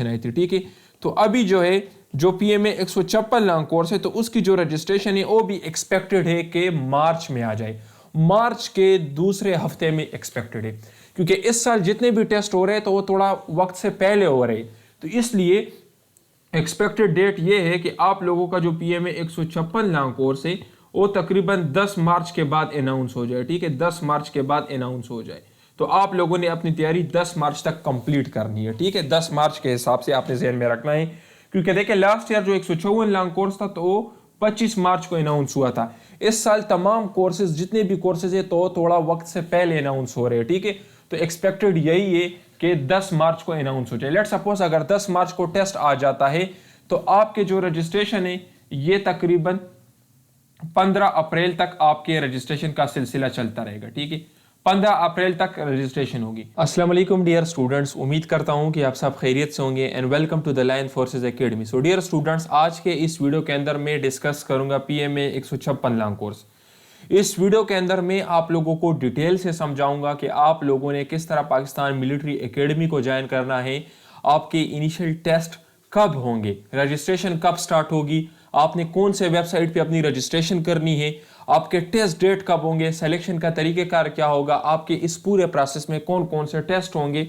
आई थी, ठीक है। तो अभी जो है जो PMA 156 लॉन्ग कोर्स है तो उसकी जो रजिस्ट्रेशन है वो भी एक्सपेक्टेड है कि मार्च में आ जाए, मार्च के दूसरे हफ्ते में एक्सपेक्टेड है, क्योंकि इस साल जितने भी टेस्ट हो रहे हैं तो वो थोड़ा वक्त से पहले हो रहे हैं। तो इसलिए एक्सपेक्टेड डेट ये है कि आप लोगों का जो PMA 156 लॉन्ग कोर्स है वो तकरीबन 10 मार्च के बाद अनाउंस हो जाए, ठीक है, 10 मार्च के बाद अनाउंस हो जाए। तो आप लोगों ने अपनी तैयारी 10 मार्च तक कंप्लीट करनी है, ठीक है, 10 मार्च के हिसाब से आपने ज़हन में रखना है, क्योंकि देखिए लास्ट ईयर जो 154 लॉन्ग कोर्स था तो वो 25 मार्च को अनाउंस हुआ था। इस साल तमाम कोर्सेज जितने भी कोर्सेज है तो थोड़ा वक्त से पहले अनाउंस हो रहे हैं, ठीक है। तो एक्सपेक्टेड यही है कि 10 मार्च को अनाउंस हो जाए। लेट सपोज अगर 10 मार्च को टेस्ट आ जाता है तो आपके जो रजिस्ट्रेशन है ये तकरीबन 15 अप्रैल तक आपके रजिस्ट्रेशन का सिलसिला चलता रहेगा, ठीक है, 15 अप्रैल तक रजिस्ट्रेशन होगी। अस्सलाम वालेकुम डियर स्टूडेंट्स, उम्मीद करता हूं कि आप सब खैरियत से होंगे and welcome to the lion forces academy. So dear students, आज के इस वीडियो के अंदर मैं डिस्कस करूंगा PMA 156 लॉन्ग कोर्स। इस वीडियो के अंदर मैं आप लोगों को डिटेल से समझाऊंगा कि आप लोगों ने किस तरह पाकिस्तान मिलिट्री एकेडमी को ज्वाइन करना है, आपके इनिशियल टेस्ट कब होंगे, रजिस्ट्रेशन कब स्टार्ट होगी, आपने कौन से वेबसाइट पे अपनी रजिस्ट्रेशन करनी है, आपके टेस्ट डेट कब होंगे, सिलेक्शन का तरीक़ेकार क्या होगा, आपके इस पूरे प्रोसेस में कौन कौन से टेस्ट होंगे,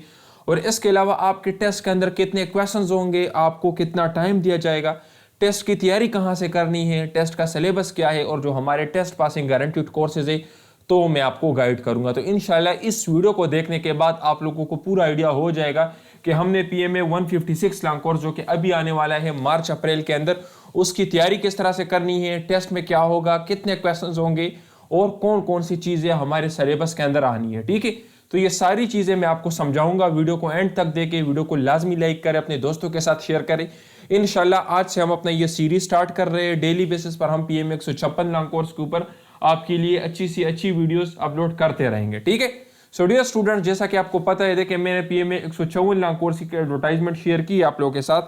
और इसके अलावा आपके टेस्ट के अंदर कितने क्वेश्चंस होंगे, आपको कितना टाइम दिया जाएगा, टेस्ट की तैयारी कहाँ से करनी है, टेस्ट का सिलेबस क्या है, और जो हमारे टेस्ट पासिंग गारंटीड कोर्सेज है तो मैं आपको गाइड करूंगा। तो इंशाल्लाह इस वीडियो को देखने के बाद आप लोगों को पूरा आइडिया हो जाएगा कि हमने PMA 156 लॉन्ग कोर्स जो कि अभी आने वाला है मार्च अप्रैल के अंदर, उसकी तैयारी किस तरह से करनी है, टेस्ट में क्या होगा, कितने क्वेश्चंस होंगे और कौन कौन सी चीज़ें हमारे सिलेबस के अंदर आनी है, ठीक है। तो ये सारी चीज़ें मैं आपको समझाऊंगा। वीडियो को एंड तक देके वीडियो को लाजमी लाइक करें, अपने दोस्तों के साथ शेयर करें। इंशाल्लाह आज से हम अपना ये सीरीज स्टार्ट कर रहे हैं। डेली बेसिस पर हम PMA 156 लॉन्ग कोर्स के ऊपर आपके लिए अच्छी सी अच्छी वीडियोस अपलोड करते रहेंगे, ठीक है। सो डियर स्टूडेंट, जैसा कि आपको पता है देखिए मैंने PMA 154 लॉन्ग कोर्स की एडवर्टाइजमेंट शेयर की आप लोगों के साथ,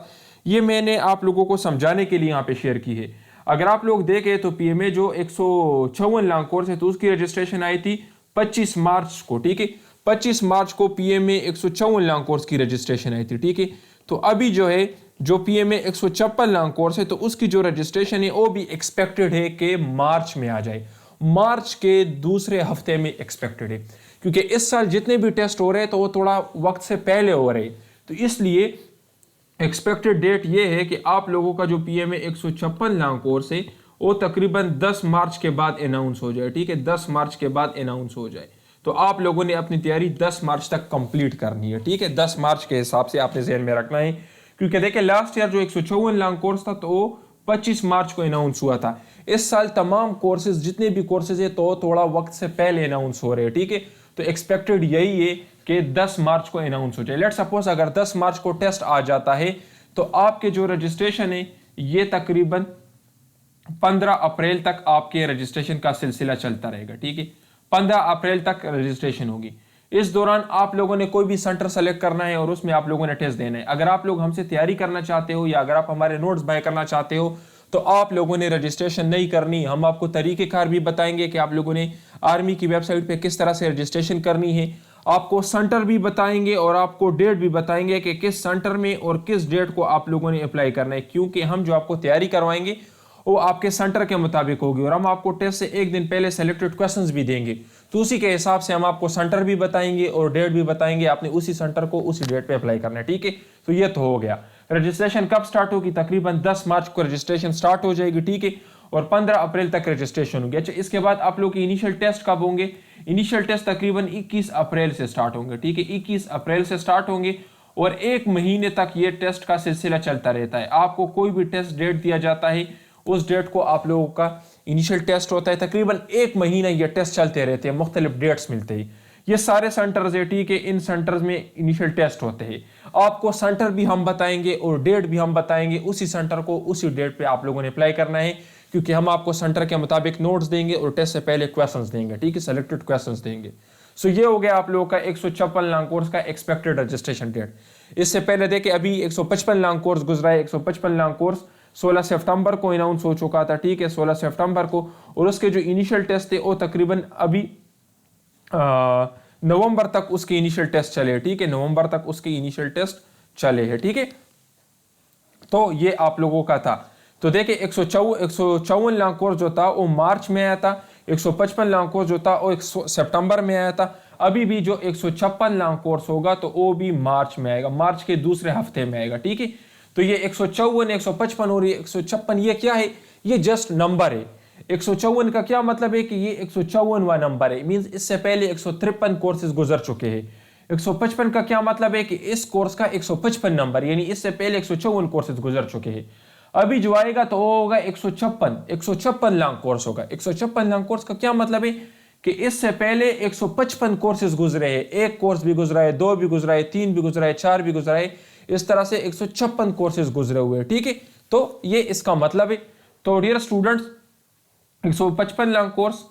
ये मैंने आप लोगों को समझाने के लिए यहाँ पे शेयर की है। अगर आप लोग देखें तो PMA जो 154 लॉन्ग कोर्स है तो उसकी रजिस्ट्रेशन आई थी 25 मार्च को, ठीक है, 25 मार्च को PMA 154 लॉन्ग कोर्स की रजिस्ट्रेशन आई थी, ठीक है। तो अभी जो है जो PMA 156 लॉन्ग कोर्स है तो उसकी जो रजिस्ट्रेशन है वो भी एक्सपेक्टेड है कि मार्च में आ जाए, मार्च के दूसरे हफ्ते में एक्सपेक्टेड है, क्योंकि इस साल जितने भी टेस्ट हो रहे हैं तो वो थोड़ा वक्त से पहले हो रहे हैं। तो इसलिए एक्सपेक्टेड डेट ये है कि आप लोगों का जो PMA 156 लॉन्ग कोर्स है वो तकरीबन 10 मार्च के बाद अनाउंस हो जाए, ठीक है, 10 मार्च के बाद अनाउंस हो जाए। तो आप लोगों ने अपनी तैयारी 10 मार्च तक कंप्लीट करनी है, ठीक है, 10 मार्च के हिसाब से आपने ज़हन में रखना है, क्योंकि देखिए लास्ट ईयर जो 154 लॉन्ग कोर्स था तो वो 25 मार्च को अनाउंस हुआ था। इस साल तमाम कोर्सेज जितने भी कोर्सेज है तो थोड़ा वक्त से पहले अनाउंस हो रहे हैं, ठीक है। तो एक्सपेक्टेड यही है कि 10 मार्च को अनाउंस हो जाए। लेट सपोज अगर 10 मार्च को टेस्ट आ जाता है तो आपके जो रजिस्ट्रेशन है ये तकरीबन 15 अप्रैल तक आपके रजिस्ट्रेशन का सिलसिला चलता रहेगा, ठीक है, 15 अप्रैल तक रजिस्ट्रेशन होगी। इस दौरान आप लोगों ने कोई भी सेंटर सेलेक्ट करना है और उसमें आप लोगों ने टेस्ट देना है। अगर आप लोग हमसे तैयारी करना चाहते हो या अगर आप हमारे नोट्स बाय करना चाहते हो तो आप लोगों ने रजिस्ट्रेशन नहीं करनी। हम आपको तरीक़ेकार भी बताएंगे कि आप लोगों ने आर्मी की वेबसाइट पे किस तरह से रजिस्ट्रेशन करनी है, आपको सेंटर भी बताएंगे और आपको डेट भी बताएंगे कि किस सेंटर में और किस डेट को आप लोगों ने अप्लाई करना है, क्योंकि हम जो आपको तैयारी करवाएंगे वो आपके सेंटर के मुताबिक होगी और हम आपको टेस्ट से एक दिन पहले सेलेक्टेड क्वेश्चंस भी देंगे। तो उसी के हिसाब से हम आपको सेंटर भी बताएंगे और डेट भी बताएंगे, आपने उसी सेंटर को उसी डेट पे अप्लाई करना है, ठीक है। तो ये तो हो गया। रजिस्ट्रेशन कब स्टार्ट होगी, तकरीबन 10 मार्च को रजिस्ट्रेशन स्टार्ट हो जाएगी, ठीक है, और 15 अप्रैल तक रजिस्ट्रेशन होगी। अच्छा, इसके बाद आप लोग के इनिशियल टेस्ट कब होंगे, इनिशियल टेस्ट तकरीबन 21 अप्रैल से स्टार्ट होंगे, ठीक है, 21 अप्रैल से स्टार्ट होंगे और 1 महीने तक ये टेस्ट का सिलसिला चलता रहता है। आपको कोई भी टेस्ट डेट दिया जाता है उस डेट को आप लोगों का इनिशियल टेस्ट होता है, तकरीबन 1 महीना ये टेस्ट चलते रहते हैं, मुख्तलिफ डेट्स मिलते हैं। ये सारे सेंटर्स है, ठीक है, इन सेंटर्स में इनिशियल टेस्ट होते हैं। आपको सेंटर भी हम बताएंगे और डेट भी हम बताएंगे, उसी सेंटर को उसी डेट पे आप लोगों ने अप्लाई करना है, क्योंकि हम आपको सेंटर के मुताबिक नोट्स देंगे और टेस्ट से पहले क्वेश्चंस देंगे, ठीक है, सेलेक्टेड क्वेश्चंस देंगे। सो ये हो गया आप लोगों का 156 लॉन्ग कोर्स का एक्सपेक्टेड रजिस्ट्रेशन डेट। इससे पहले देखिए अभी 155 लॉन्ग कोर्स गुजरा है। 155 लॉन्ग कोर्स 16 सितंबर को अनाउंस हो चुका था, ठीक है, 16 सितंबर को, और उसके जो इनिशियल टेस्ट थे वो तकरीबन अभी नवंबर तक उसके इनिशियल टेस्ट चले, ठीक है, नवंबर तक उसके इनिशियल टेस्ट चले हैं, ठीक है। तो ये आप लोगों का था। तो देखिए 154 लाख कोर्स जो था वो मार्च में आया था, 155 लाख कोर्स जो था वो सितंबर में आया था। अभी भी जो 156 लाख कोर्स होगा तो वो भी मार्च में आएगा, मार्च के दूसरे हफ्ते में आएगा, ठीक है। तो ये 154, 155 और ये 156 ये क्या है, ये जस्ट नंबर है। 154 का क्या मतलब है कि ये 154वां नंबर है, मींस इससे पहले 153 कोर्सेज गुजर चुके हैं। 155 का क्या मतलब है कि इस कोर्स का 155 नंबर, यानी इससे पहले 154 कोर्सेज गुजर चुके हैं। अभी जो आएगा तो वो होगा 156 लाख कोर्स होगा। 156 लाख कोर्स का क्या मतलब है कि इससे पहले 155 कोर्सेज गुजरे हैं, एक कोर्स भी गुजरा है, दो भी गुजरा है, तीन भी गुजरा है, चार भी गुजरा है, इस तरह से 156 कोर्सेज गुजरे हुए हैं, ठीक है। तो ये इसका मतलब है। तो डियर स्टूडेंट्स 155 लाख कोर्स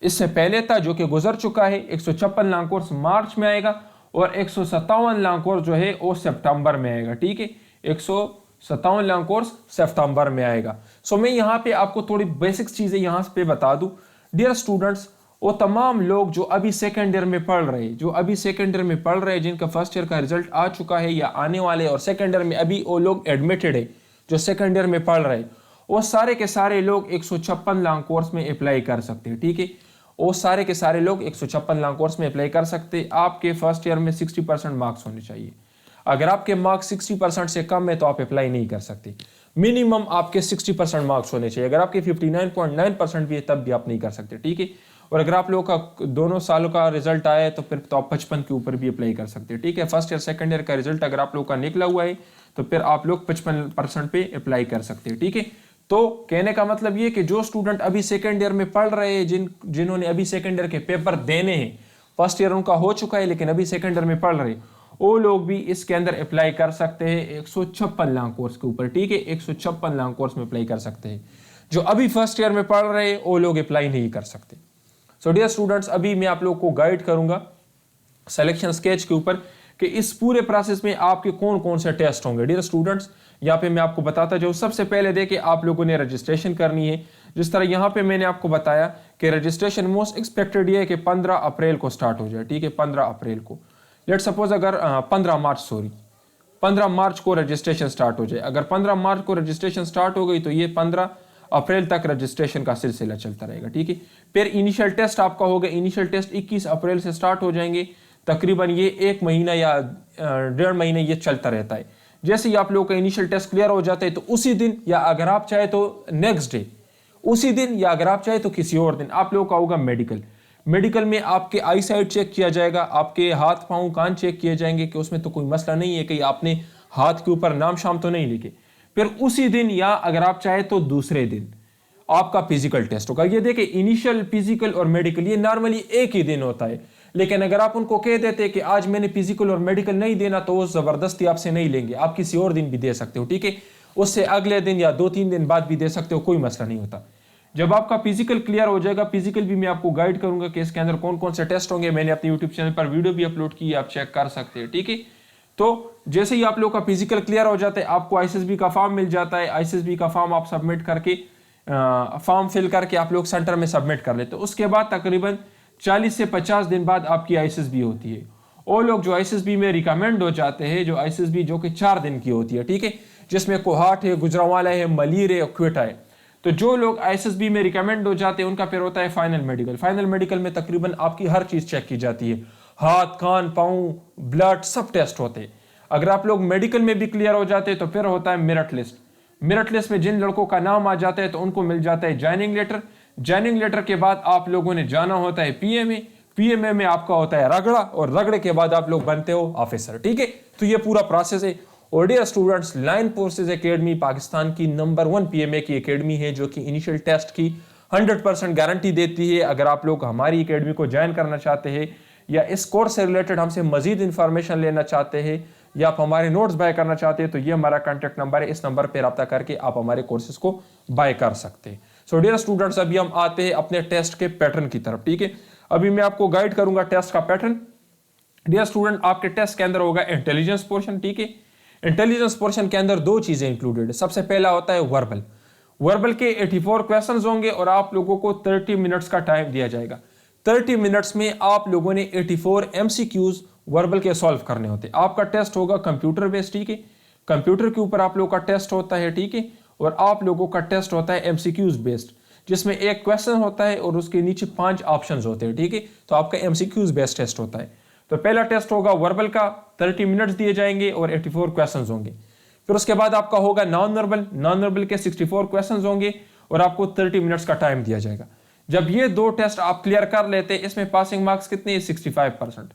इससे पहले था जो कि गुजर चुका है, 156 लाख कोर्स मार्च में आएगा और 157 लाख कोर्स जो है वो सितंबर में आएगा, ठीक है। 157 लाख कोर्स सितंबर में आएगा। सो मैं यहाँ पे आपको थोड़ी बेसिक्स चीजें यहाँ पे बता दूं डियर स्टूडेंट्स। वो तमाम लोग जो अभी सेकेंड ईयर में पढ़ रहे हैं, जिनका फर्स्ट ईयर का रिजल्ट आ चुका है या आने वाले, और सेकेंड ईयर में अभी वो लोग एडमिटेड है जो सेकेंड ईयर में पढ़ रहे हैं, वो सारे के सारे लोग 156 लाख कोर्स में अप्लाई कर सकते हैं, ठीक है। वो सारे के सारे लोग 156 लाख कोर्स में अप्लाई कर सकते हैं। आपके फर्स्ट ईयर में 60% मार्क्स होने चाहिए। अगर आपके मार्क्स 60% से कम है तो आप अप्लाई नहीं कर सकते। मिनिमम आपके 60% मार्क्स होने चाहिए। अगर आपके 59.9% भी है तब भी आप नहीं कर सकते, ठीक है। और अगर आप लोगों का दोनों सालों का रिजल्ट आया है तो फिर तो आप 55 के ऊपर भी अप्लाई कर सकते हैं, ठीक है। फर्स्ट ईयर सेकंड ईयर का रिजल्ट अगर आप लोगों का निकला हुआ है तो फिर आप लोग 55% पे अप्लाई कर सकते हैं, ठीक है। तो कहने का मतलब ये कि जो स्टूडेंट अभी सेकंड ईयर में पढ़ रहे हैं, जिन्होंने अभी सेकंड ईयर के पेपर देने हैं, फर्स्ट ईयर उनका हो चुका है लेकिन अभी सेकंड ईयर में पढ़ रहे हैं, वो लोग भी इसके अंदर अप्लाई कर सकते हैं 156 लाख कोर्स के ऊपर, ठीक है। 156 लाख कोर्स में अप्लाई कर सकते हैं। जो अभी फर्स्ट ईयर में पढ़ रहे हैं वो लोग अप्लाई नहीं कर सकते। सो डियर स्टूडेंट्स, अभी मैं आप लोग को गाइड करूंगा सिलेक्शन स्केच के ऊपर कि इस पूरे प्रोसेस में आपके कौन कौन से टेस्ट होंगे। डियर स्टूडेंट्स, यहाँ पे मैं आपको बताता जाऊँ। सबसे पहले देखिए आप लोगों ने रजिस्ट्रेशन करनी है। जिस तरह यहाँ पे मैंने आपको बताया कि रजिस्ट्रेशन मोस्ट एक्सपेक्टेड ये है कि 15 अप्रैल को स्टार्ट हो जाए, ठीक है। 15 अप्रैल को, लेट सपोज अगर 15 मार्च को रजिस्ट्रेशन स्टार्ट हो जाए। अगर 15 मार्च को रजिस्ट्रेशन स्टार्ट हो गई तो ये 15 अप्रैल तक रजिस्ट्रेशन का सिलसिला चलता रहेगा, ठीक है। फिर इनिशियल टेस्ट आपका होगा। इनिशियल टेस्ट 21 अप्रैल से स्टार्ट हो जाएंगे। तकरीबन ये 1 महीना या 1.5 महीने ये चलता रहता है। जैसे ही आप लोगों का इनिशियल टेस्ट क्लियर हो जाता है तो उसी दिन, या अगर आप चाहे तो नेक्स्ट डे, उसी दिन, या अगर आप चाहे तो किसी और दिन आप लोगों का होगा मेडिकल। मेडिकल में आपके आई साइट चेक किया जाएगा, आपके हाथ पांव कान चेक किए जाएंगे कि उसमें तो कोई मसला नहीं है कि आपने हाथ के ऊपर नाम शाम तो नहीं लिखे। फिर उसी दिन, या अगर आप चाहे तो दूसरे दिन आपका फिजिकल टेस्ट होगा। ये देखिए इनिशियल, फिजिकल और मेडिकल ये नॉर्मली एक ही दिन होता है, लेकिन अगर आप उनको कह देते कि आज मैंने फिजिकल और मेडिकल नहीं देना तो वो जबरदस्ती आपसे नहीं लेंगे। आप किसी और दिन भी दे सकते हो, ठीक है। उससे अगले दिन या 2-3 दिन बाद भी दे सकते हो, कोई मसला नहीं होता। जब आपका फिजिकल क्लियर हो जाएगा, फिजिकल भी मैं आपको गाइड करूंगा कि इसके अंदर कौन कौन से टेस्ट होंगे। मैंने अपने यूट्यूब चैनल पर वीडियो भी अपलोड की है, आप चेक कर सकते हैं, ठीक है। तो जैसे ही आप लोग का फिजिकल क्लियर हो जाता है, आपको आईएसएसबी का फॉर्म मिल जाता है। आईएसएसबी का फॉर्म आप सबमिट करके, फॉर्म फिल करके आप लोग सेंटर में सबमिट कर लेते हो। उसके बाद तकरीबन 40 से 50 दिन बाद आपकी आईएसएसबी होती है। वो लोग जो आईएसएसबी में रिकमेंड हो जाते हैं, जो आईएसएसबी जो कि 4 दिन की होती है, ठीक है, जिसमें कोहाट है, गुजरांवाला है, मलीर है और क्वेटा है। तो जो लोग आईएसएसबी में रिकमेंड हो जाते हैं उनका फिर होता है फाइनल मेडिकल। फाइनल मेडिकल में तकरीबन आपकी हर चीज चेक की जाती है, हाथ कान पाँव ब्लड सब टेस्ट होते हैं। अगर आप लोग मेडिकल में भी क्लियर हो जाते हैं तो फिर होता है मेरिट लिस्ट। मेरिट लिस्ट में जिन लड़कों का नाम आ जाता है तो उनको मिल जाता है ज्वाइनिंग लेटर। ज्वाइनिंग लेटर के बाद आप लोगों ने जाना होता है पीएमए। पीएमए में आपका होता है रगड़ा, और रगड़े के बाद आप लोग बनते हो ऑफिसर, ठीक है। तो ये पूरा प्रोसेस है। और dear students, line forces academy Pakistan की नंबर 1 पीएमए की एकेडमी है जो कि इनिशियल टेस्ट की 100% गारंटी देती है। अगर आप लोग हमारी एकेडमी को ज्वाइन करना चाहते हैं या इस कोर्स से रिलेटेड हमसे मजीद इंफॉर्मेशन लेना चाहते हैं या आप हमारे नोट्स बाय करना चाहते हैं तो ये हमारा कॉन्टैक्ट नंबर है। इस नंबर पर रब्ता करके आप हमारे कोर्सेज को बाय कर सकते हैं। सो डियर स्टूडेंट्स, अभी हम आते हैं अपने टेस्ट के पैटर्न की तरफ, ठीक है। अभी मैं आपको गाइड करूंगा टेस्ट का पैटर्न। डियर स्टूडेंट, आपके टेस्ट के अंदर होगा इंटेलिजेंस पोर्शन, ठीक है। इंटेलिजेंस पोर्शन के अंदर 2 चीजें इंक्लूडेड है। सबसे पहला होता है वर्बल। वर्बल के 84 क्वेश्चंस होंगे और आप लोगों को 30 मिनट्स का टाइम दिया जाएगा। 30 मिनट्स में आप लोगों ने 84 एमसीक्यूज वर्बल के सॉल्व करने होते हैं। आपका टेस्ट होगा कंप्यूटर बेस्ड, ठीक है। कंप्यूटर के ऊपर आप लोगों का टेस्ट होता है, ठीक है, और आप लोगों का टेस्ट होता है एमसीक्यूज बेस्ड, जिसमें एक क्वेश्चन होता है और उसके नीचे 5 ऑप्शंस होते हैं, ठीक है। तो आपका एमसीक्यूज बेस्ड टेस्ट होता है। तो पहला टेस्ट होगा वर्बल का, 30 मिनट्स दिए जाएंगे और 84 क्वेश्चंस होंगे। फिर उसके बाद आपका होगा नॉन वर्बल, नॉन वर्बल के 64 क्वेश्चंस होंगे और आपको 30 मिनट्स का टाइम दिया जाएगा। जब ये 2 टेस्ट आप क्लियर कर लेते हैं, इसमें पासिंग मार्क्स कितने हैं? 65%।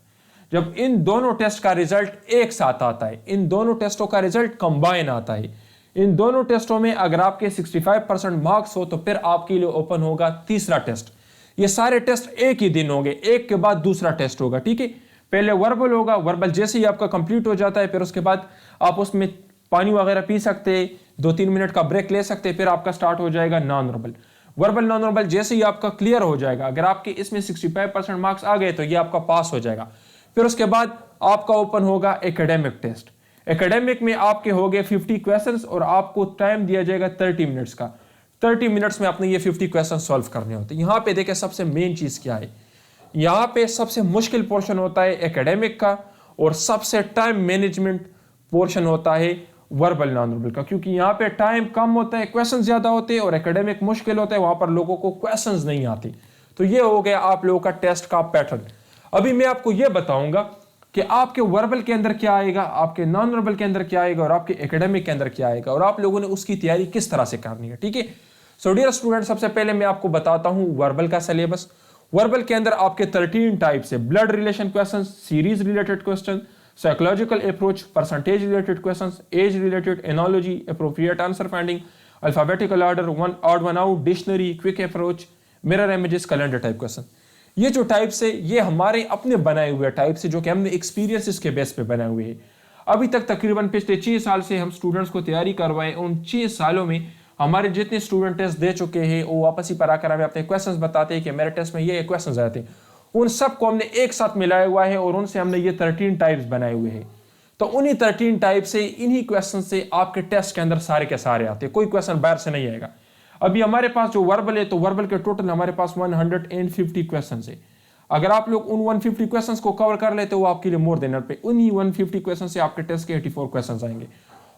जब इन दोनों टेस्ट का रिजल्ट एक साथ आता है, इन दोनों टेस्टों का रिजल्ट कंबाइन आता है, इन दोनों टेस्टों में अगर आपके 65% मार्क्स हो तो फिर आपके लिए ओपन होगा तीसरा टेस्ट। ये सारे टेस्ट एक ही दिन होंगे, एक के बाद दूसरा टेस्ट होगा, ठीक है। पहले वर्बल होगा, वर्बल जैसे ही आपका कंप्लीट हो जाता है फिर उसके बाद आप उसमें पानी वगैरह पी सकते हैं, 2-3 मिनट का ब्रेक ले सकते हैं, फिर आपका स्टार्ट हो जाएगा non verbal. Verbal non verbal जैसे ही आपका क्लियर हो जाएगा, अगर आपके इसमें 65% मार्क्स आ गए तो ये आपका पास हो जाएगा। फिर उसके बाद आपका ओपन होगा एकेडमिक टेस्ट। एकेडमिक में आपके हो गए 50 क्वेश्चंस और आपको टाइम दिया जाएगा 30 मिनट्स का। 30 मिनट्स में आपने ये 50 क्वेश्चन सॉल्व करने होते हैं। यहाँ पे देखें सबसे मेन चीज क्या है, यहाँ पे सबसे मुश्किल पोर्शन होता है एकेडमिक का और सबसे टाइम मैनेजमेंट पोर्शन होता है वर्बल नॉन वर्बल का, क्योंकि यहाँ पे टाइम कम होता है, क्वेश्चन ज्यादा होते हैं और एकेडमिक मुश्किल होता है, वहां पर लोगों को क्वेश्चंस नहीं आते। तो ये हो गया आप लोगों का टेस्ट का पैटर्न। अभी मैं आपको ये बताऊंगा कि आपके वर्बल के अंदर क्या आएगा, आपके नॉन वर्बल के अंदर क्या आएगा और आपके एकेडमिक के अंदर क्या आएगा और आप लोगों ने उसकी तैयारी किस तरह से करनी है, ठीक है। सो डियर स्टूडेंट, सबसे पहले मैं आपको बताता हूं वर्बल का सिलेबस। वर्बल के अंदर आपके 13 टाइप्स है, blood relation question, series related question, psychological approach, percentage related questions, age related, analogy, appropriate answer finding, alphabetical order, one odd one out, dictionary, quick approach, mirror images, calendar type question. ये जो types है ये हमारे अपने बनाए हुए types है जो कि हमने एक्सपीरियंसेस के बेस पे बनाए हुए हैं। अभी तक तकरीबन पिछले 6 साल से हम स्टूडेंट्स को तैयारी करवाए। उन 6 सालों में हमारे जितने स्टूडेंट टेस्ट दे चुके हैं वो वापस ही पर आकर हमें अपने क्वेश्चंस बताते हैं कि मेरे टेस्ट में ये क्वेश्चंस आए थे। उन सबको हमने एक साथ मिलाया हुआ है और उनसे हमने ये 13 टाइप्स बनाए हुए हैं। तो उन्हीं 13 टाइप से, इन्हीं क्वेश्चन से आपके टेस्ट के अंदर सारे के सारे आते हैं, कोई क्वेश्चन बाहर से नहीं आएगा। अभी हमारे पास जो वर्बल है तो वर्बल के टोटल हमारे पास 150 क्वेश्चन है। अगर आप लोग उन 150 क्वेश्चंस को कवर कर लेते हो वो आपके लिए मोर देन पे, उन्हीं 150 क्वेश्चन से आपके टेस्ट के 84 क्वेश्चंस आएंगे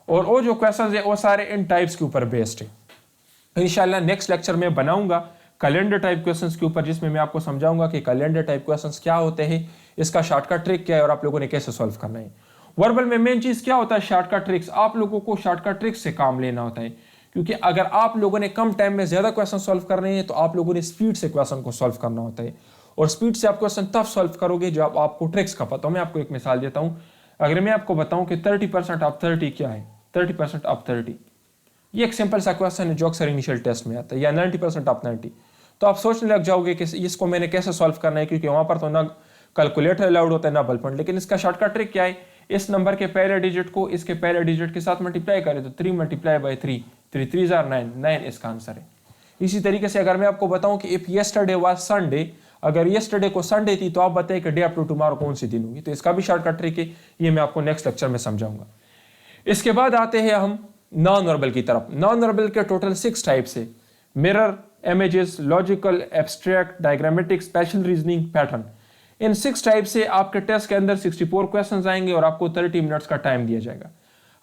और वो जो क्वेश्चंस है वो सारे इन टाइप्स के ऊपर बेस्ड है। इंशाल्लाह नेक्स्ट लेक्चर में बनाऊंगा कैलेंडर टाइप क्वेश्चंस के ऊपर, जिसमें मैं आपको समझाऊंगा कि कैलेंडर टाइप क्वेश्चंस क्या होते हैं, इसका शॉर्टकट ट्रिक क्या है और आप लोगों ने कैसे सॉल्व करना है। वर्बल में मेन चीज क्या होता है, शॉर्टकट ट्रिक्स। आप लोगों को शॉर्टकट ट्रिक्स से काम लेना होता है, क्योंकि अगर आप लोगों ने कम टाइम में ज्यादा क्वेश्चन सॉल्व करने हैं तो आप लोगों ने स्पीड से क्वेश्चन को सॉल्व करना होता है और स्पीड से आप क्वेश्चन तब सॉल्व करोगे जब आपको ट्रिक्स का पता हो। मैं आपको एक मिसाल देता हूं, अगर मैं आपको बताऊं कि 30% ऑफ 30 क्या है, 30% ऑफ 30 ये एक सिंपल सा क्वेश्चन है जो अक्सर इनिशियल टेस्ट में आता है, या 90% ऑफ 90, तो आप सोचने लग जाओगे कि इसको मैंने कैसे सॉल्व करना है, क्योंकि वहां पर तो ना कैलकुलेटर अलाउड होता है ना बल पॉइंट। लेकिन इसका शॉर्टकट ट्रिक क्या है, इस नंबर के पहले डिजिट को इसके पहले डिजिट के साथ मल्टीप्लाई करें तो 3 मल्टीप्लाई बाई 3, 3 3 are 9, 9 इसका आंसर है। इसी तरीके से अगर मैं आपको बताऊं कि इफ येस्टरडे वाज संडे, अगर येस्टरडे को संडे थी तो आप बताएं कि डे आफ्टर टुमारो कौन सी दिन होगी, तो इसका भी शॉर्टकट ट्रिक है, ये मैं आपको नेक्स्ट लेक्चर में समझाऊंगा। इसके बाद आते हैं हम नॉन वर्बल की तरफ। नॉन वर्बल के टोटल 6 टाइप्स है, mirror, images, logical, abstract, diagrammatic, spatial reasoning, pattern. इन 6 टाइप से आपके टेस्ट के अंदर 64 क्वेश्चंस आएंगे और आपको 30 मिनट्स का टाइम दिया जाएगा।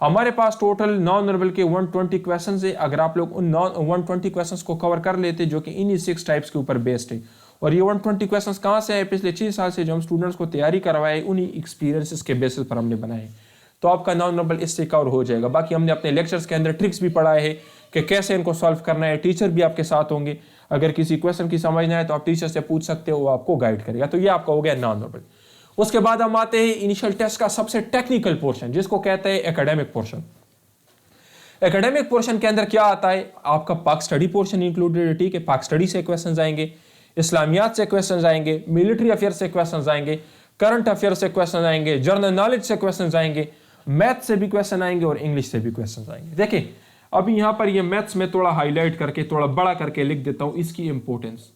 हमारे पास टोटल नॉन वर्बल के 120 क्वेश्चंस है। अगर आप लोग उन 120 क्वेश्चंस को कवर कर लेते जो कि इन्हीं 6 टाइप्स के ऊपर बेस्ड है, और ये 120 क्वेश्चंस कहाँ से आए, पिछले 6 साल से जो हम स्टूडेंट्स को तैयारी करवाए उन्हीं एक्सपीरियंसेस के बेसिस पर हमने बनाए, तो आपका नॉन वर्बल इससे कवर हो जाएगा। बाकी हमने अपने लेक्चर्स के अंदर ट्रिक्स भी पढ़ाए हैं कि कैसे इनको सॉल्व करना है, टीचर भी आपके साथ होंगे, अगर किसी क्वेश्चन की समझ ना आए तो आप टीचर से पूछ सकते हो, वो आपको गाइड करेगा। तो ये आपका हो गया नॉन वर्बल। उसके बाद हम आते हैं इनिशियल टेस्ट का सबसे टेक्निकल पोर्शन, जिसको कहते हैं एकेडमिक पोर्शन। एकेडमिक पोर्शन के अंदर क्या आता है, आपका पाक स्टडी पोर्शन इंक्लूडेड है, ठीक है। पाक स्टडी से क्वेश्चंस आएंगे, इस्लामियात से क्वेश्चंस आएंगे, मिलिट्री अफेयर से क्वेश्चंस आएंगे, करंट अफेयर से क्वेश्चन आएंगे, जनरल नॉलेज से क्वेश्चन आएंगे, मैथ से भी क्वेश्चन आएंगे और इंग्लिश से भी क्वेश्चन आएंगे। देखिए अभी यहां पर ये मैथ्स में थोड़ा हाईलाइट करके थोड़ा बड़ा करके लिख देता हूं इसकी इंपॉर्टेंस।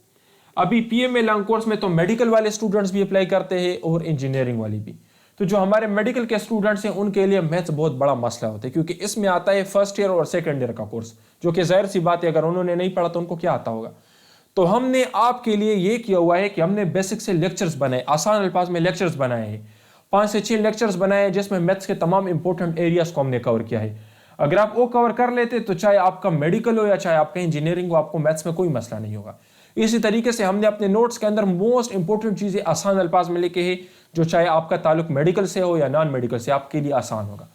अभी पीएमए लॉन्ग कोर्स में तो मेडिकल वाले स्टूडेंट्स भी अप्लाई करते हैं और इंजीनियरिंग वाली भी। तो जो हमारे मेडिकल के स्टूडेंट्स हैं उनके लिए मैथ्स बहुत बड़ा मसला होता है, क्योंकि इसमें आता है फर्स्ट ईयर और सेकंड ईयर का कोर्स, जो कि जाहिर सी बात है अगर उन्होंने नहीं पढ़ा तो उनको क्या आता होगा। तो हमने आपके लिए ये किया हुआ है कि हमने बेसिक से लेक्चर्स बनाए, आसान अल्फाज में लेक्चर्स बनाए हैं। 5 से 6 लेक्चर्स बनाए जिसमें मैथ्स के तमाम इंपॉर्टेंट एरियाज को हमने कवर किया है। अगर आप वो कवर कर लेते तो चाहे आपका मेडिकल हो या चाहे आपका इंजीनियरिंग हो, आपको मैथ्स में कोई मसला नहीं होगा। इसी तरीके से हमने अपने नोट्स के अंदर मोस्ट इंपॉर्टेंट चीज़ें आसान अल्फाज में लिखे हैं, जो चाहे आपका ताल्लुक मेडिकल से हो या नॉन मेडिकल से, आपके लिए आसान होगा।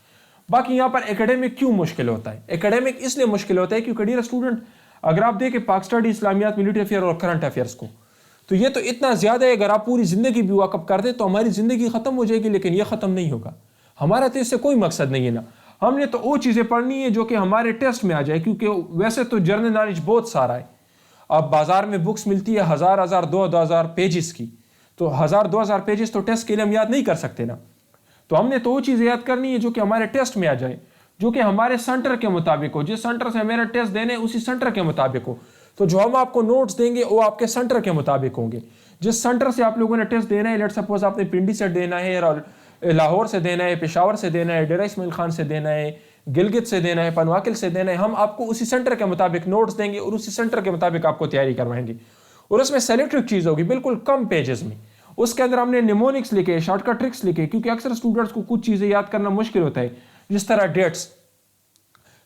बाकी यहाँ पर एकेडमिक क्यों मुश्किल होता है? एकेडमिक इसलिए मुश्किल होता है क्योंकि डियर स्टूडेंट, अगर आप देखें पाक स्टडी, इस्लामियात, मिलिट्री अफेयर और करंट अफेयर्स को, तो ये तो इतना ज़्यादा है, अगर आप पूरी ज़िंदगी भी वाकफ कर दे तो हमारी ज़िंदगी ख़त्म हो जाएगी, लेकिन ये ख़त्म नहीं होगा। हमारा तो इससे कोई मकसद नहीं है ना। हमने तो वो चीज़ें पढ़नी है जो कि हमारे टेस्ट में आ जाए, क्योंकि वैसे तो जनरल नॉलेज बहुत सारा है। अब बाज़ार में बुक्स मिलती है 1000 2000 पेजेस की, तो 1000-2000 पेजेस तो टेस्ट के लिए हम याद नहीं कर सकते ना। तो हमने तो वो चीज़ें याद करनी है जो कि हमारे टेस्ट में आ जाए, जो कि हमारे सेंटर के मुताबिक हो, जिस सेंटर से मेरा टेस्ट देने उसी सेंटर के मुताबिक हो। तो जो हम आपको नोट्स देंगे वो आपके सेंटर के मुताबिक होंगे। जिस सेंटर से आप लोगों ने टेस्ट देना है, लेट सपोज आपने पिंडी से देना है, लाहौर से देना है, पेशावर से देना है, डेरा इस्माइल खान से देना है, गिलगित से देना है, पनवाकिल से देना है, हम आपको उसी सेंटर के मुताबिक नोट्स देंगे और उसी सेंटर के मुताबिक आपको तैयारी करवाएंगे। और उसमें सेलेक्टेड चीज़ होगी बिल्कुल कम पेजेस में। उसके अंदर हमने निमोनिक्स लिखे, शॉर्टकट ट्रिक्स लिखे, क्योंकि अक्सर स्टूडेंट्स को कुछ चीज़ें याद करना मुश्किल होता है। जिस तरह डेट्स,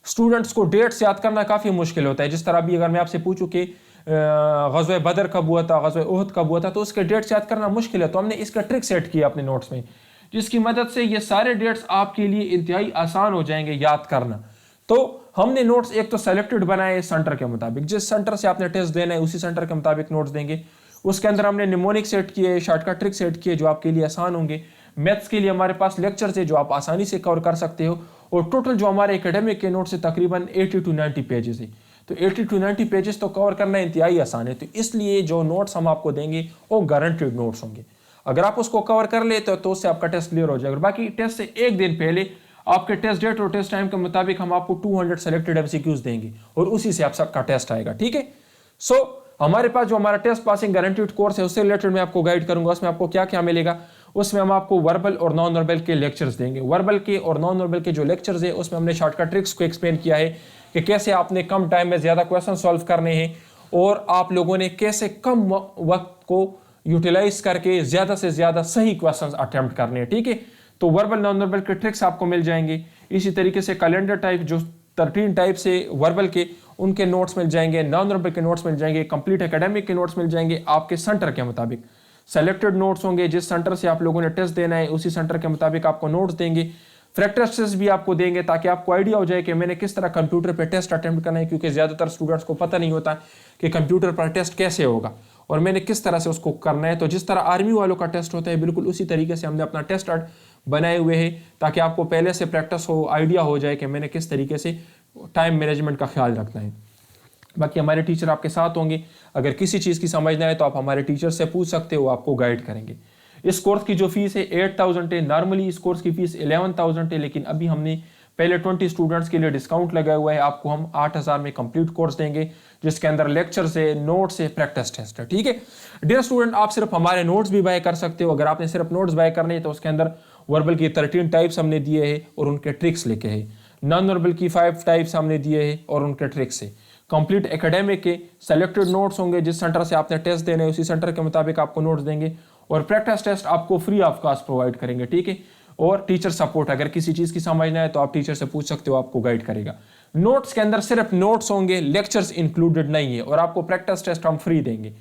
स्टूडेंट्स को डेट्स याद करना काफ़ी मुश्किल होता है। जिस तरह अभी अगर मैं आपसे पूछूं कि ग़ज़वा बदर कब हुआ था, ग़ज़वा उहद कब हुआ था, तो उसके डेट्स याद करना मुश्किल है। तो हमने इसका ट्रिक सेट किया अपने नोट्स में, जिसकी मदद से ये सारे डेट्स आपके लिए इंतहाई आसान हो जाएंगे याद करना। तो हमने नोट्स एक तो सेलेक्टेड बनाए सेंटर के मुताबिक, जिस सेंटर से आपने टेस्ट देना है उसी सेंटर के मुताबिक नोट्स देंगे। उसके अंदर हमने निमोनिक सेट किए, शॉर्टकट ट्रिक सेट किए जो आपके लिए आसान होंगे। मैथ्स के लिए हमारे पास लेक्चर्स है जो आप आसानी से कवर कर सकते हो। और टोटल जो हमारे एकेडमिक के नोट्स है तकरीबन 80 to 90 पेजेस है। तो 80 to 90 पेजेस तो कवर करना इंतहाई आसान है। तो इसलिए जो नोट्स हम आपको देंगे वो गारंटेड नोट्स होंगे। अगर आप उसको कवर कर लेते हो तो उससे आपका टेस्ट क्लियर हो जाएगा। बाकी टेस्ट से एक दिन पहले आपके टेस्ट डेट और टेस्ट टाइम के मुताबिक हम आपको 200 सेलेक्टेड MCQs देंगे और उसी से आप सबका टेस्ट आएगा। ठीक है। सो हमारे पास जो हमारा टेस्ट पासिंग गारंटीड कोर्स है उससे रिलेटेड मैं आपको गाइड करूंगा। उसमें आपको क्या क्या मिलेगा, उसमें हम आपको वर्बल और नॉन वर्बल के लेक्चर्स देंगे। वर्बल के और नॉन वर्बल के जो लेक्चर्स है उसमें हमने शॉर्टकट ट्रिक्स को एक्सप्लेन किया है कि कैसे आपने कम टाइम में ज़्यादा क्वेश्चन सॉल्व करने हैं और आप लोगों ने कैसे कम वक्त को यूटिलाइज करके ज़्यादा से ज़्यादा सही क्वेश्चन अटैम्प्ट करने हैं। ठीक है। तो वर्बल नॉन वर्बल के ट्रिक्स आपको मिल जाएंगे। इसी तरीके से कैलेंडर टाइप जो 13 टाइप से वर्बल के उनके नोट्स मिल जाएंगे, नॉन वर्बल के नोट्स मिल जाएंगे, कंप्लीट एकेडमिक के नोट्स मिल जाएंगे आपके सेंटर के मुताबिक। सेलेक्टेड नोट्स होंगे, जिस सेंटर से आप लोगों ने टेस्ट देना है उसी सेंटर के मुताबिक आपको नोट्स देंगे। प्रैक्टिस टेस्ट भी आपको देंगे ताकि आपको आइडिया हो जाए कि मैंने किस तरह कंप्यूटर पर टेस्ट अटेम्प्ट करना है, क्योंकि ज़्यादातर स्टूडेंट्स को पता नहीं होता कि कंप्यूटर पर टेस्ट कैसे होगा और मैंने किस तरह से उसको करना है। तो जिस तरह आर्मी वालों का टेस्ट होता है बिल्कुल उसी तरीके से हमने अपना टेस्ट बनाए हुए हैं ताकि आपको पहले से प्रैक्टिस हो, आइडिया हो जाए कि मैंने किस तरीके से टाइम मैनेजमेंट का ख्याल रखना है। बाकी हमारे टीचर आपके साथ होंगे। अगर किसी चीज़ की समझना है तो आप हमारे टीचर से पूछ सकते हो, आपको गाइड करेंगे। इस कोर्स की जो फीस है 8000 है। नॉर्मली इस कोर्स की फीस 11000 है, लेकिन अभी हमने पहले 20 स्टूडेंट्स के लिए डिस्काउंट लगाया हुआ है। आपको हम 8000 में कंप्लीट कोर्स देंगे जिसके अंदर लेक्चर्स है, नोट्स है, प्रैक्टिस टेस्ट है। ठीक है। डियर स्टूडेंट, आप सिर्फ हमारे नोट्स भी बाय कर सकते हो। अगर आपने सिर्फ नोट्स बाय करने हैं तो उसके अंदर वर्बल की 13 टाइप्स हमने दिए हैं और उनके ट्रिक्स लिखे हैं। नॉन वर्बल की 5 टाइप्स हमने दिए हैं और उनके ट्रिक्स है। कंप्लीट एकेडमिक के सेलेक्टेड नोट्स होंगे, जिस सेंटर से आपने टेस्ट देने हैं उसी सेंटर के मुताबिक आपको नोट्स देंगे और प्रैक्टिस टेस्ट आपको फ्री ऑफ कॉस्ट प्रोवाइड करेंगे। ठीक है। और टीचर सपोर्ट, अगर किसी चीज़ की समझना है तो आप टीचर से पूछ सकते हो, आपको गाइड करेगा। नोट्स के अंदर सिर्फ नोट्स होंगे, लेक्चर्स इंक्लूडेड नहीं है। और आपको प्रैक्टिस टेस्ट हम फ्री देंगे।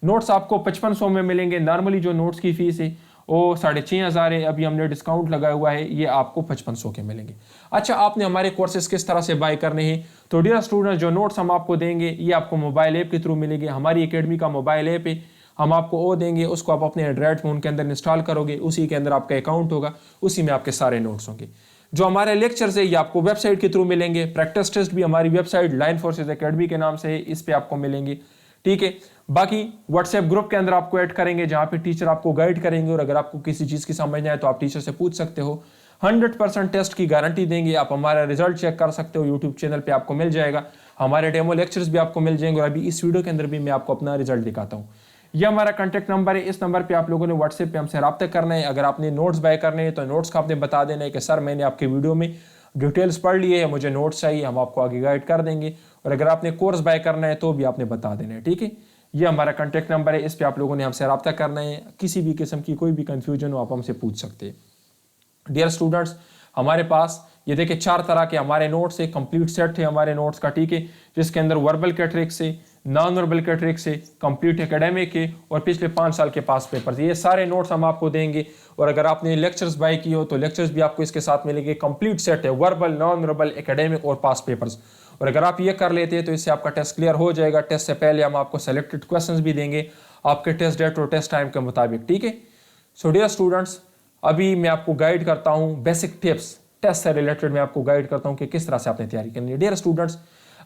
नोट्स आपको 5500 में मिलेंगे। नॉर्मली जो नोट्स की फीस है वो 6500 है, अभी हमने डिस्काउंट लगाया हुआ है, ये आपको 5500 के मिलेंगे। अच्छा, आपने हमारे कोर्सेज किस तरह से बाय करने हैं? तो डियर स्टूडेंट्स, जो नोट्स हम आपको देंगे ये आपको मोबाइल ऐप के थ्रू मिलेंगे। हमारी एकेडमी का मोबाइल ऐप है, हम आपको वो देंगे, उसको आप अपने एंड्रॉइड फ़ोन के अंदर इंस्टॉल करोगे, उसी के अंदर आपका अकाउंट होगा, उसी में आपके सारे नोट्स होंगे। जो हमारे लेक्चर्स है ये आपको वेबसाइट के थ्रू मिलेंगे। प्रैक्टिस टेस्ट भी हमारी वेबसाइट लाइन फोर्सेज एकेडमी के नाम से है, इस पर आपको मिलेंगे। ठीक है। बाकी व्हाट्सएप ग्रुप के अंदर आपको ऐड करेंगे जहाँ पे टीचर आपको गाइड करेंगे और अगर आपको किसी चीज़ की समझना है तो आप टीचर से पूछ सकते हो। 100% टेस्ट की गारंटी देंगे। आप हमारा रिजल्ट चेक कर सकते हो, यूट्यूब चैनल पे आपको मिल जाएगा। हमारे डेमो लेक्चर्स भी आपको मिल जाएंगे और अभी इस वीडियो के अंदर भी मैं आपको अपना रिजल्ट दिखाता हूँ। यह हमारा कॉन्टैक्ट नंबर है, इस नंबर पे आप लोगों ने व्हाट्सएप पे हमसे रब्ता करना है। अगर आपने नोट्स बाय करने हैं तो नोट्स का आपने बता देना है कि सर मैंने आपके वीडियो में डिटेल्स पढ़ लिए है, मुझे नोट्स चाहिए, हम आपको आगे गाइड कर देंगे। और अगर आपने कोर्स बाय करना है तो भी आपने बता देना है। ठीक है। ये हमारा कॉन्टैक्ट नंबर है, इस पर आप लोगों ने हमसे रब्ता करना है। किसी भी किस्म की कोई भी कन्फ्यूजन हो आप हमसे पूछ सकते हैं। डियर स्टूडेंट्स, हमारे पास ये देखिए 4 तरह के हमारे नोट्स है, कंप्लीट सेट है हमारे नोट्स का, ठीक है, जिसके अंदर वर्बल कैटरिक्स है, नॉन वर्बल कैटरिक्स है, कंप्लीट एकेडमिक है और पिछले 5 साल के पास पेपर्स, ये सारे नोट्स हम आपको देंगे। और अगर आपने लेक्चर्स बाय की हो तो लेक्चर्स भी आपको इसके साथ मिलेंगे। कंप्लीट सेट है, वर्बल, नॉन वर्बल, एकेडमिक और पास पेपर्स। और अगर आप ये कर लेते हैं तो इससे आपका टेस्ट क्लियर हो जाएगा। टेस्ट से पहले हम आपको सेलेक्टेड क्वेश्चंस भी देंगे आपके टेस्ट डेट और टेस्ट टाइम के मुताबिक, ठीक है। सो डियर स्टूडेंट्स, अभी मैं आपको गाइड करता हूँ बेसिक टिप्स, टेस्ट से रिलेटेड मैं आपको गाइड करता हूँ कि किस तरह से आपने तैयारी करनी है। डियर स्टूडेंट्स,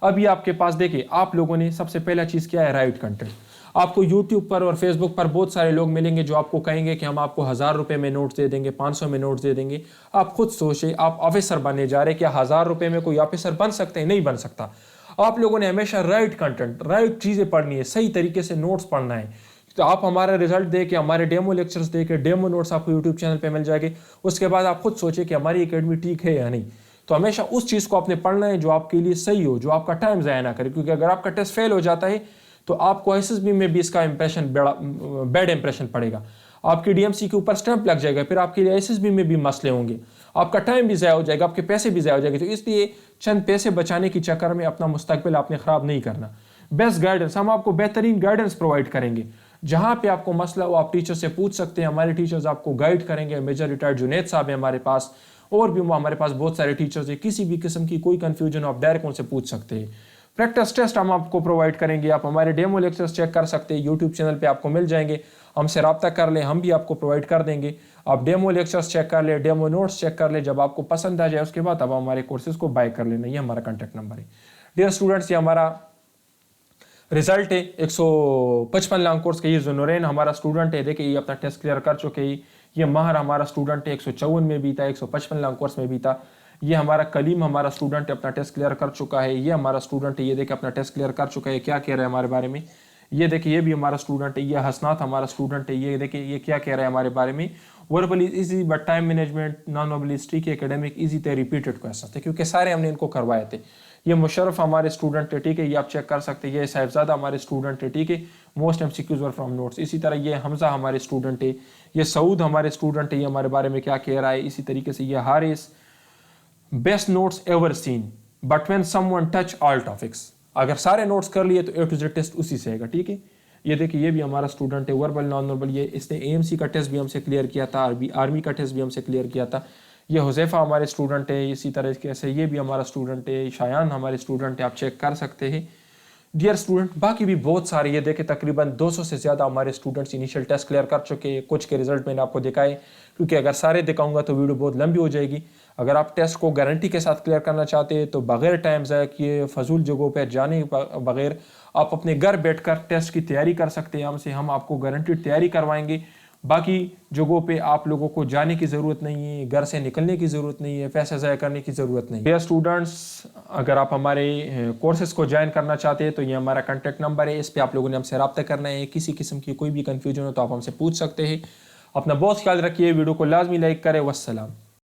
अभी आपके पास देखिए, आप लोगों ने सबसे पहला चीज़ क्या है, राइट कंटेंट। आपको यूट्यूब पर और फेसबुक पर बहुत सारे लोग मिलेंगे जो आपको कहेंगे कि हम आपको 1000 रुपये में नोट्स दे देंगे, 500 में नोट्स दे देंगे। आप खुद सोचें, आप ऑफिसर बनने जा रहे हैं, क्या 1000 रुपये में कोई ऑफिसर बन सकते हैं? नहीं बन सकता। आप लोगों ने हमेशा राइट कंटेंट, राइट चीज़ें पढ़नी है, सही तरीके से नोट्स पढ़ना है। तो आप हमारा रिजल्ट दे के, हमारे डेमो लेक्चर्स दे के, डेमो नोट्स आपको यूट्यूब चैनल पे मिल जाएंगे। उसके बाद आप खुद सोचें कि हमारी एकेडमी ठीक है या नहीं। तो हमेशा उस चीज़ को आपने पढ़ना है जो आपके लिए सही हो, जो आपका टाइम ज़ाया ना करे, क्योंकि अगर आपका टेस्ट फेल हो जाता है तो आपको एसएसबी में भी इसका इंप्रेशन बैड इंप्रेशन पड़ेगा, आपकी डीएमसी के ऊपर स्टैंप लग जाएगा, फिर आपके लिए एसएसबी में भी मसले होंगे, आपका टाइम भी ज़ाया हो जाएगा, आपके पैसे भी ज़ाया हो जाएंगे। तो इसलिए चंद पैसे बचाने के चक्कर में अपना मुस्तकबिल आपने ख़राब नहीं करना। बेस्ट गाइडेंस, हम आपको बेहतरीन गाइडेंस प्रोवाइड करेंगे। जहाँ पे आपको मसला हो आप टीचर से पूछ सकते हैं, हमारे टीचर्स आपको गाइड करेंगे। मेजर रिटायर्ड जुनैद साहब है हमारे पास, और भी हमारे पास बहुत सारे टीचर्स हैं। किसी भी किस्म की कोई कंफ्यूजन हो आप डायरेक्ट उनसे पूछ सकते हैं। प्रैक्टिस टेस्ट हम आपको प्रोवाइड करेंगे, आप हमारे डेमो लेक्चर्स चेक कर सकते हैं, यूट्यूब चैनल पे आपको मिल जाएंगे। हमसे रब्ता कर लें, हम भी आपको प्रोवाइड कर देंगे। आप डेमो लेक्चर्स चेक कर ले, डेमो नोट्स चेक कर ले, जब आपको पसंद आ जाए उसके बाद अब हमारे कोर्सेज को बाय कर लेना। ये हमारा कॉन्टैक्ट नंबर है। डियर स्टूडेंट्स, ये हमारा रिजल्ट है 155 लाख कोर्स का। ये ज़ुनूरैन हमारा स्टूडेंट है, देखिए ये अपना टेस्ट क्लियर कर चुके हैं। ये महर हमारा स्टूडेंट है, 154 में भी था, 155 लाख कोर्स में भी था। ये हमारा कलीम हमारा स्टूडेंट है, अपना टेस्ट क्लियर कर चुका है। ये हमारा स्टूडेंट है, ये देखिए अपना टेस्ट क्लियर कर चुका है, क्या कह रहा है हमारे बारे में। ये देखिए ये भी हमारा स्टूडेंट है। ये हसनात हमारा स्टूडेंट है, ये देखिए ये क्या कह रहा है हमारे बारे में। Verbal is easy but time management, non verbal is tricky, academic easy थे, रिपीटेड क्वेश्चन थे, क्योंकि सारे हमने इनको करवाए थे। ये मुशर्रफ हमारे स्टूडेंट है, ठीक है, ये आप चेक कर सकते हैं। ये साहिबजादा हमारे स्टूडेंट है, ठीक है, most MCQs were from notes. इसी तरह ये हमजा हमारे स्टूडेंट है। ये सऊद हमारे स्टूडेंट है, ये हमारे बारे में क्या कह रहा है। इसी तरीके से ये Haris, best notes ever seen but when someone touch all topics. अगर सारे नोट्स कर लिए तो ए टू जेड टेस्ट उसी से आएगा, ठीक है। ये देखिए ये भी हमारा स्टूडेंट है, वर्बल नॉन वर्बल। ये इसने एएमसी का टेस्ट भी हमसे क्लियर किया था, आर्मी का टेस्ट भी हमसे क्लियर किया था। ये हुज़ैफ़ा हमारे स्टूडेंट है। इसी तरीके से ये भी हमारा स्टूडेंट है, शायान हमारे स्टूडेंट है, आप चेक कर सकते हैं। डियर स्टूडेंट, बाकी भी बहुत सारे, ये देखें तकरीबन 200 से ज़्यादा हमारे स्टूडेंट्स इनिशियल टेस्ट क्लियर कर चुके हैं। कुछ के रिजल्ट मैंने आपको दिखाए, क्योंकि अगर सारे दिखाऊंगा तो वीडियो बहुत लंबी हो जाएगी। अगर आप टेस्ट को गारंटी के साथ क्लियर करना चाहते हैं तो बगैर टाइम ज़ाया किए, फजूल जगहों पर जाने बगैर आप अपने घर बैठकर टेस्ट की तैयारी कर सकते हैं हमसे। हम आपको गारंटीड तैयारी करवाएंगे। बाकी जगहों पे आप लोगों को जाने की ज़रूरत नहीं है, घर से निकलने की ज़रूरत नहीं है, पैसे ज़ाया करने की ज़रूरत नहीं है। डियर स्टूडेंट्स, अगर आप हमारे कोर्सेज़ को ज्वाइन करना चाहते हैं तो ये हमारा कॉन्टैक्ट नंबर है, इस पर आप लोगों ने हमसे रब्ता करना है। किसी किस्म की कोई भी कन्फ्यूजन हो तो आप हमसे पूछ सकते हैं। अपना बहुत ख्याल रखिए, वीडियो को लाजमी लाइक करें। वस्सलाम।